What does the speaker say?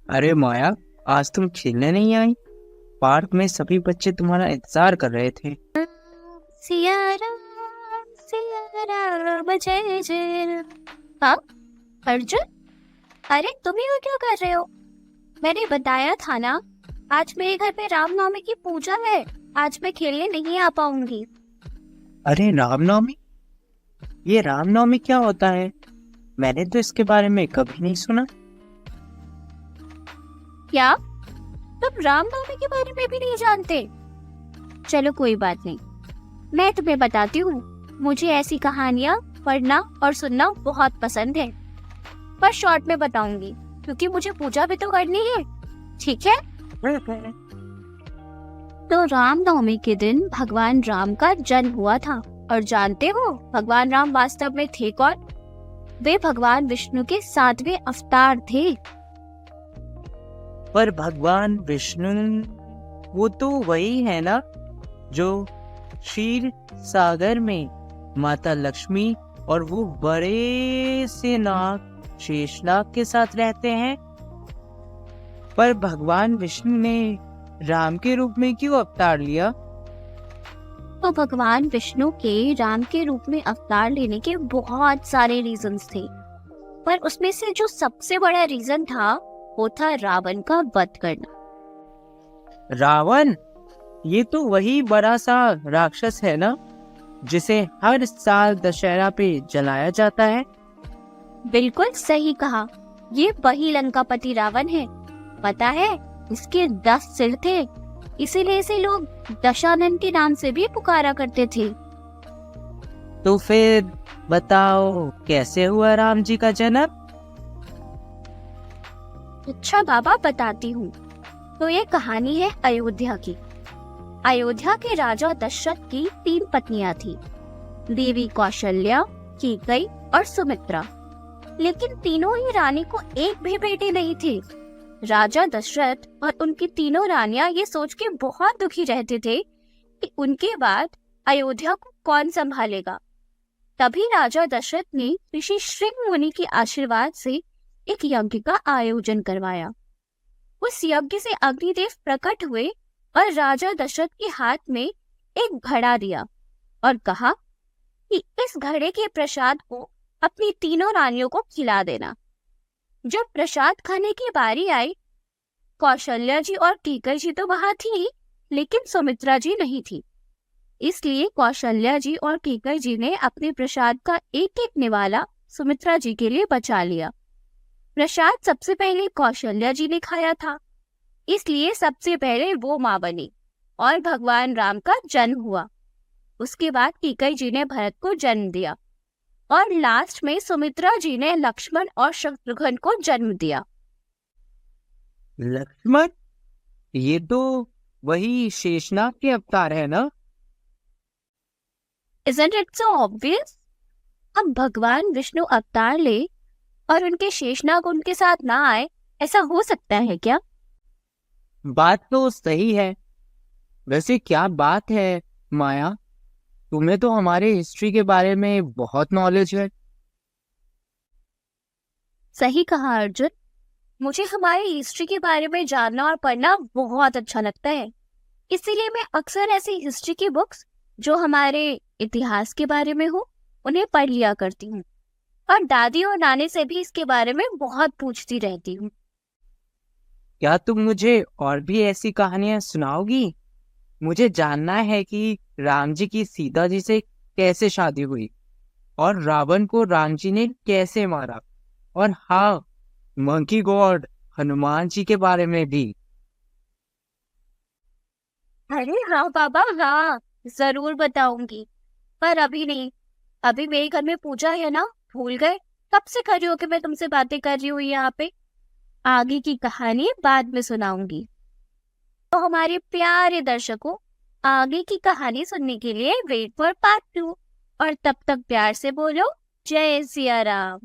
अरे माया, आज तुम खेलने नहीं आई? पार्क में सभी बच्चे तुम्हारा इंतजार कर रहे थे। सिया राम जय जय राम। हाँ अर्जुन, अरे तुम यहाँ क्या कर रहे हो? मैंने बताया था ना, आज मेरे घर पे रामनवमी की पूजा है। आज मैं खेलने नहीं आ पाऊंगी। अरे रामनवमी? ये रामनवमी क्या होता है? मैंने तो इसके बारे में कभी नहीं सुना। क्या तुम रामनवमी के बारे में भी नहीं जानते? चलो कोई बात नहीं, मैं तुम्हें बताती हूँ। मुझे ऐसी कहानियाँ पढ़ना और सुनना बहुत पसंद है, पर शॉर्ट में बताऊंगी क्योंकि मुझे पूजा भी तो करनी है। ठीक है? तो रामनवमी के दिन भगवान राम का जन्म हुआ था। और जानते हो भगवान राम वास्तव में थे कौन? वे भगवान विष्णु के 7वें अवतार थे। पर भगवान विष्णु, वो तो वही है ना जो क्षीर सागर में माता लक्ष्मी और वो बड़े से नाग शेषनाग के साथ रहते हैं। पर भगवान विष्णु ने राम के रूप में क्यों अवतार लिया? तो भगवान विष्णु के राम के रूप में अवतार लेने के बहुत सारे रीजंस थे, पर उसमें से जो सबसे बड़ा रीजन था वो था रावण का वध करना। रावण? ये तो वही बड़ा सा राक्षस है ना, जिसे हर साल दशहरा पे जलाया जाता है। बिल्कुल सही कहा, ये वही लंकापति रावण है। पता है, इसके 10 सिर थे, इसीलिए इसे लोग दशानन के नाम से भी पुकारा करते थे। तो फिर बताओ, कैसे हुआ राम जी का जन्म? अच्छा बाबा, बताती हूँ। तो ये कहानी है अयोध्या की। अयोध्या के राजा दशरथ की 3 पत्नियां थी, देवी कौशल्या, कैकेयी और सुमित्रा। लेकिन तीनों ही रानी को एक भी बेटे नहीं थे। राजा दशरथ और उनकी तीनों रानियां ये सोच के बहुत दुखी रहते थे कि उनके बाद अयोध्या को कौन संभालेगा। तभी राजा दशरथ ने ऋषि श्रृंग मुनि के आशीर्वाद से एक यज्ञ का आयोजन करवाया। उस यज्ञ से अग्निदेव प्रकट हुए और राजा दशरथ के हाथ में एक घड़ा दिया और कहा कि इस घड़े के प्रसाद को अपनी तीनों रानियों को खिला देना। जब प्रसाद खाने की बारी आई, कौशल्या जी और कैकेयी जी तो वहां थी, लेकिन सुमित्रा जी नहीं थी। इसलिए कौशल्या जी और कैकेयी जी ने अपने प्रसाद का एक एक निवाला सुमित्रा जी के लिए बचा लिया। प्रसाद सबसे पहले कौशल्या जी ने खाया था, इसलिए सबसे पहले वो माँ बनी और भगवान राम का जन्म हुआ। उसके बाद कैकेयी जी ने भरत को जन्म दिया और लास्ट में सुमित्रा जी ने लक्ष्मण और शत्रुघ्न को जन्म दिया। लक्ष्मण? ये तो वही शेषनाग के अवतार है ना? Isn't it so obvious? अब भगवान विष्णु अवतार ले और उनके शेषनाग उनके साथ ना आए, ऐसा हो सकता है क्या? बात तो सही है। वैसे क्या बात है माया, तुम्हें तो हमारे हिस्ट्री के बारे में बहुत नॉलेज है। सही कहा अर्जुन, मुझे हमारी हिस्ट्री के बारे में जानना और पढ़ना बहुत अच्छा लगता है। इसीलिए मैं अक्सर ऐसी हिस्ट्री की बुक्स जो हमारे इतिहास के बारे में हो उन्हें पढ़ लिया करती हूँ, और दादी और नानी से भी इसके बारे में बहुत पूछती रहती हूँ। क्या तुम मुझे और भी ऐसी कहानियां सुनाओगी? मुझे जानना है कि राम जी की सीता जी से कैसे शादी हुई और रावण को राम जी ने कैसे मारा, और हाँ, मंकी गॉड हनुमान जी के बारे में भी। अरे हाँ बाबा, हाँ जरूर बताऊंगी, पर अभी नहीं। अभी मेरे घर में पूजा है ना, भूल गए? कब से कर रही हो कि मैं तुमसे बातें कर रही हूँ यहाँ पे। आगे की कहानी बाद में सुनाऊंगी। तो हमारे प्यारे दर्शकों, आगे की कहानी सुनने के लिए वेट फॉर पार्ट 2, और तब तक प्यार से बोलो जय सिया राम।